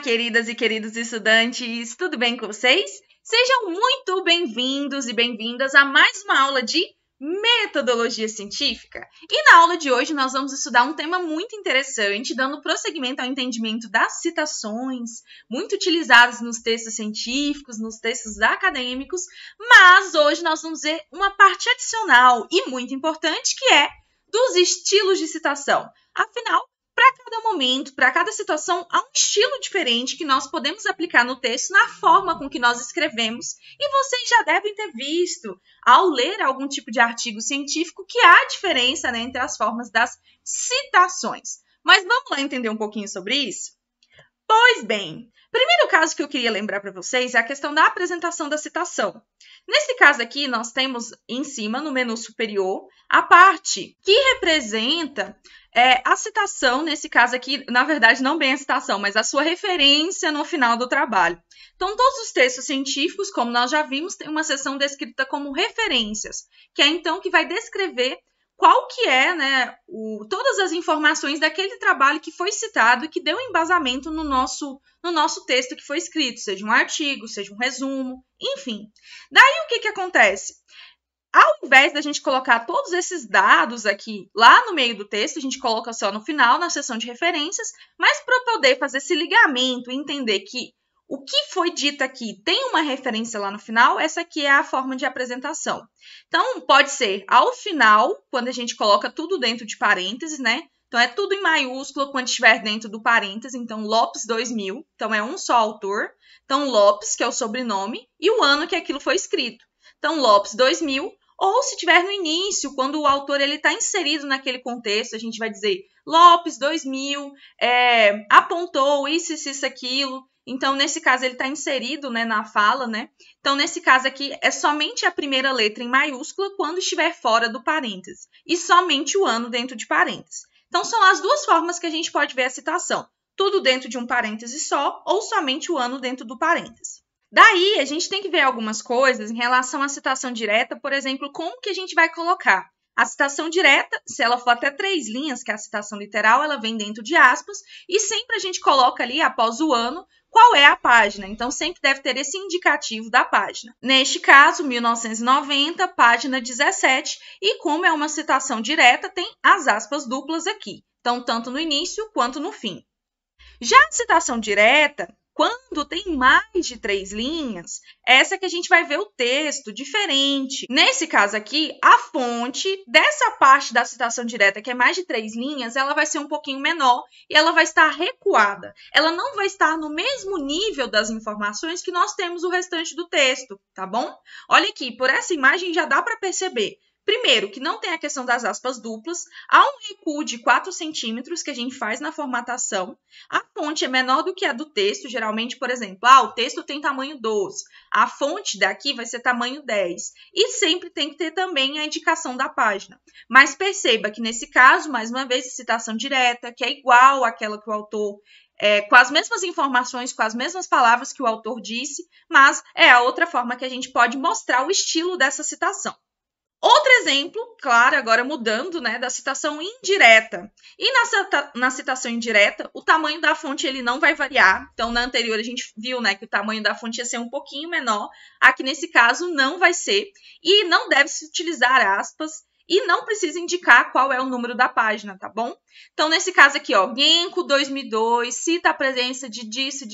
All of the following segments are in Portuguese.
queridas e queridos estudantes, tudo bem com vocês? Sejam muito bem-vindos e bem-vindas a mais uma aula de metodologia científica. E na aula de hoje nós vamos estudar um tema muito interessante, dando prosseguimento ao entendimento das citações, muito utilizadas nos textos científicos, nos textos acadêmicos, mas hoje nós vamos ver uma parte adicional e muito importante, que é dos estilos de citação. Afinal, para cada momento, para cada situação, há um estilo diferente que nós podemos aplicar no texto na forma com que nós escrevemos. E vocês já devem ter visto, ao ler algum tipo de artigo científico, que há diferença, né, entre as formas das citações. Mas vamos lá entender um pouquinho sobre isso? Pois bem, primeiro caso que eu queria lembrar para vocês é a questão da apresentação da citação. Nesse caso aqui, nós temos em cima, no menu superior, a parte que representa a citação, nesse caso aqui, na verdade, não bem a citação, mas a sua referência no final do trabalho. Então, todos os textos científicos, como nós já vimos, tem uma seção descrita como referências, que é então que vai descrever qual que é, né, todas as informações daquele trabalho que foi citado e que deu embasamento no nosso texto que foi escrito, seja um artigo, seja um resumo, enfim. Daí, o que acontece? Ao invés da gente colocar todos esses dados aqui lá no meio do texto, a gente coloca só no final, na seção de referências, mas para poder fazer esse ligamento e entender que o que foi dito aqui tem uma referência lá no final, essa aqui é a forma de apresentação. Então, pode ser ao final, quando a gente coloca tudo dentro de parênteses, né? Então, é tudo em maiúsculo quando estiver dentro do parêntese. Então, Lopes 2000, então é um só autor. Então, Lopes, que é o sobrenome, e o ano que aquilo foi escrito. Então, Lopes 2000, ou se tiver no início, quando o autor está inserido naquele contexto, a gente vai dizer Lopes 2000, apontou isso, aquilo. Então, nesse caso, ele está inserido, né, na fala, né? Então, nesse caso aqui, é somente a primeira letra em maiúscula quando estiver fora do parêntese. E somente o ano dentro de parêntese. Então, são as duas formas que a gente pode ver a citação. Tudo dentro de um parêntese só ou somente o ano dentro do parêntese. Daí, a gente tem que ver algumas coisas em relação à citação direta, por exemplo, como que a gente vai colocar. A citação direta, se ela for até 3 linhas, que é a citação literal, ela vem dentro de aspas, e sempre a gente coloca ali, após o ano, qual é a página. Então, sempre deve ter esse indicativo da página. Neste caso, 1990, página 17, e como é uma citação direta, tem as aspas duplas aqui. Então, tanto no início quanto no fim. Já a citação direta, quando tem mais de 3 linhas, essa que a gente vai ver o texto diferente. Nesse caso aqui, a fonte dessa parte da citação direta, que é mais de 3 linhas, ela vai ser um pouquinho menor e ela vai estar recuada. Ela não vai estar no mesmo nível das informações que nós temos o restante do texto, tá bom? Olha aqui, por essa imagem já dá para perceber. Primeiro, que não tem a questão das aspas duplas, há um recuo de 4 centímetros que a gente faz na formatação, a fonte é menor do que a do texto, geralmente, por exemplo, o texto tem tamanho 12, a fonte daqui vai ser tamanho 10, e sempre tem que ter também a indicação da página. Mas perceba que nesse caso, mais uma vez, citação direta, que é igual àquela que o autor com as mesmas informações, com as mesmas palavras que o autor disse, mas é a outra forma que a gente pode mostrar o estilo dessa citação. Outro exemplo, claro, agora mudando, né, da citação indireta. E na citação indireta, o tamanho da fonte ele não vai variar. Então, na anterior, a gente viu, né, que o tamanho da fonte ia ser um pouquinho menor. Aqui, nesse caso, não vai ser. E não deve-se utilizar aspas. E não precisa indicar qual é o número da página, tá bom? Então, nesse caso aqui, ó, Genko 2002, cita a presença de disso,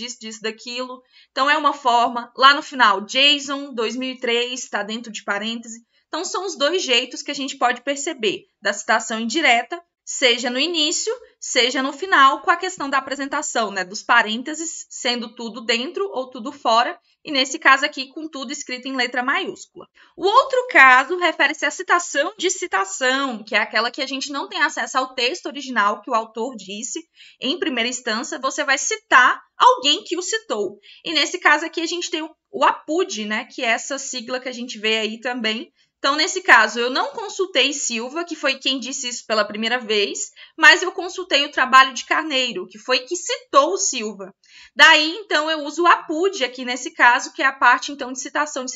daquilo. Então, é uma forma. Lá no final, Jason 2003, está dentro de parêntese. Então, são os dois jeitos que a gente pode perceber da citação indireta, seja no início, seja no final, com a questão da apresentação, né, dos parênteses, sendo tudo dentro ou tudo fora, e nesse caso aqui, com tudo escrito em letra maiúscula. O outro caso refere-se à citação de citação, que é aquela que a gente não tem acesso ao texto original que o autor disse. Em primeira instância, você vai citar alguém que o citou. E nesse caso aqui, a gente tem o APUD, né, que é essa sigla que a gente vê aí também. Então, nesse caso, eu não consultei Silva, que foi quem disse isso pela primeira vez, mas eu consultei o trabalho de Carneiro, que foi que citou o Silva. Daí, então, eu uso o APUD aqui nesse caso, que é a parte, então, de citação.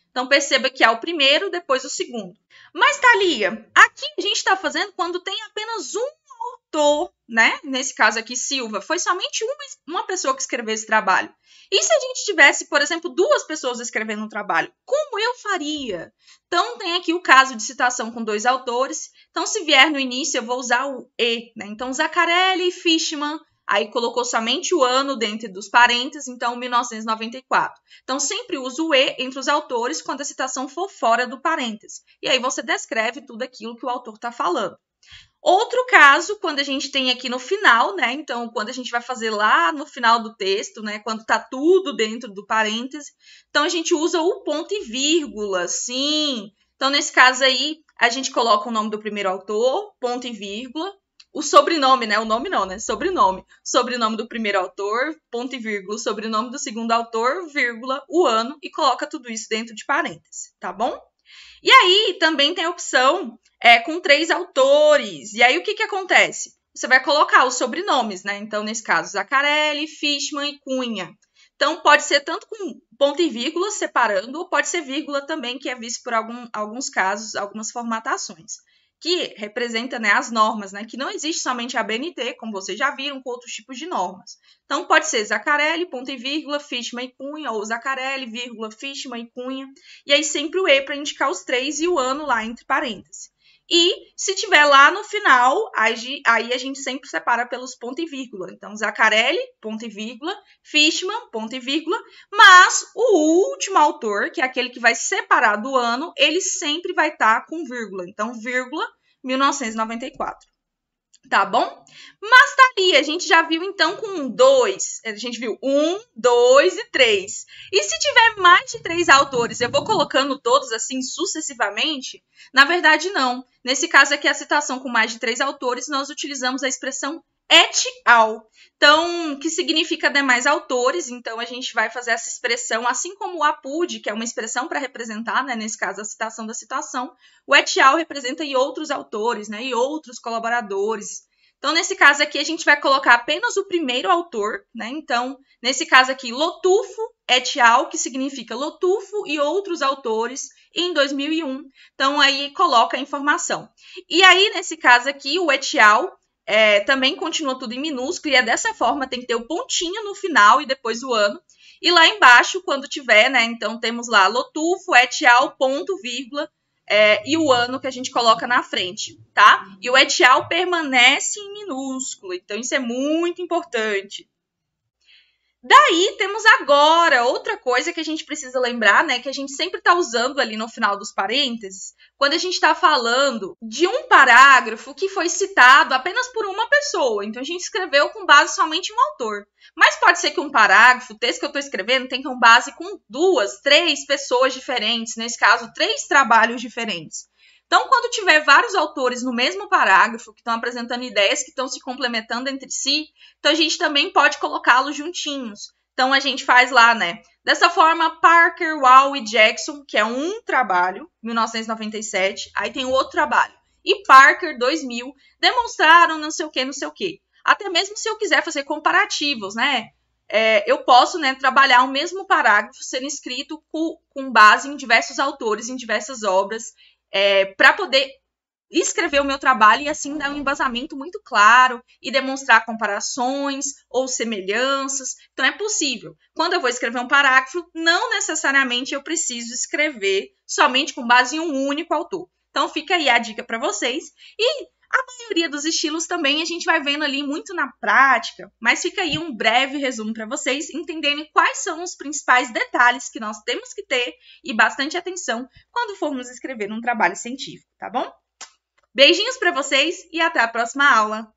Então, perceba que há o primeiro, depois o segundo. Mas, Thalia, aqui a gente está fazendo quando tem apenas um autor, né? Nesse caso aqui, Silva, foi somente uma pessoa que escreveu esse trabalho. E se a gente tivesse, por exemplo, 2 pessoas escrevendo um trabalho, como eu faria? Então, tem aqui o caso de citação com 2 autores. Então, se vier no início, eu vou usar o E, né? Então, Zaccarelli e Fishman, aí colocou somente o ano dentro dos parênteses, então 1994. Então, sempre uso o E entre os autores quando a citação for fora do parêntese. E aí você descreve tudo aquilo que o autor está falando. Outro caso, quando a gente tem aqui no final, né? Então, quando a gente vai fazer lá no final do texto, né? Quando está tudo dentro do parêntese, então a gente usa o ponto e vírgula, sim. Então, nesse caso aí, a gente coloca o nome do primeiro autor, ponto e vírgula, o sobrenome, né? O nome não, né? Sobrenome. Sobrenome do primeiro autor, ponto e vírgula, sobrenome do segundo autor, vírgula, o ano, e coloca tudo isso dentro de parênteses, tá bom? E aí, também tem a opção com 3 autores. E aí, o que acontece? Você vai colocar os sobrenomes, né? Então, nesse caso, Zaccarelli, Fishman e Cunha. Então, pode ser tanto com ponto e vírgula separando, ou pode ser vírgula também, que é visto por alguns casos, algumas formatações, que representa, né, as normas, né? Que não existe somente a BNT, como vocês já viram, com outros tipos de normas. Então, pode ser Zaccarelli, ponto e vírgula, Fishman e Cunha, ou Zaccarelli, vírgula, Fishman e Cunha. E aí, sempre o E para indicar os 3 e o ano lá entre parênteses. E, se tiver lá no final, aí a gente sempre separa pelos ponto e vírgula. Então, Zaccarelli, ponto e vírgula, Fishman, ponto e vírgula, mas o último autor, que é aquele que vai separar do ano, ele sempre vai estar com vírgula. Então, vírgula, 1994. Tá bom? Mas tá ali, a gente já viu então com 2. A gente viu 1, 2 e 3. E se tiver mais de 3 autores, eu vou colocando todos assim sucessivamente? Na verdade, não. Nesse caso aqui, a citação com mais de 3 autores, nós utilizamos a expressão et al. Então, que significa demais autores. Então, a gente vai fazer essa expressão, assim como o apud, que é uma expressão para representar, né, nesse caso, a citação da citação, o et al representa e outros autores, né, e outros colaboradores. Então, nesse caso aqui, a gente vai colocar apenas o primeiro autor, né? Então, nesse caso aqui, Lotufo et al, que significa Lotufo e outros autores, em 2001. Então, aí coloca a informação. E aí, nesse caso aqui, o et al também continua tudo em minúsculo, e é dessa forma, tem que ter o pontinho no final e depois o ano. E lá embaixo, quando tiver, né? Então, temos lá Lotufo et al, ponto, vírgula, e o ano que a gente coloca na frente, tá? E o et al permanece em minúsculo, então isso é muito importante. Daí temos agora outra coisa que a gente precisa lembrar, né? Que a gente sempre está usando ali no final dos parênteses, quando a gente está falando de um parágrafo que foi citado apenas por uma pessoa. Então, a gente escreveu com base somente em um autor. Mas pode ser que um parágrafo, o texto que eu estou escrevendo, tenha com base com 2, 3 pessoas diferentes. Nesse caso, 3 trabalhos diferentes. Então, quando tiver vários autores no mesmo parágrafo, que estão apresentando ideias que estão se complementando entre si, então a gente também pode colocá-los juntinhos. Então, a gente faz lá, né? Dessa forma, Parker, Wall e Jackson, que é um trabalho, 1997, aí tem o outro trabalho. E Parker, 2000, demonstraram não sei o que, não sei o que. Até mesmo se eu quiser fazer comparativos, né? Eu posso, né, trabalhar o mesmo parágrafo sendo escrito com base em diversos autores, em diversas obras, para poder escrever o meu trabalho e assim dar um embasamento muito claro e demonstrar comparações ou semelhanças. Então, é possível. Quando eu vou escrever um parágrafo, não necessariamente eu preciso escrever somente com base em um único autor. Então, fica aí a dica para vocês. E a maioria dos estilos também a gente vai vendo ali muito na prática, mas fica aí um breve resumo para vocês entenderem quais são os principais detalhes que nós temos que ter e bastante atenção quando formos escrever um trabalho científico, tá bom? Beijinhos para vocês e até a próxima aula!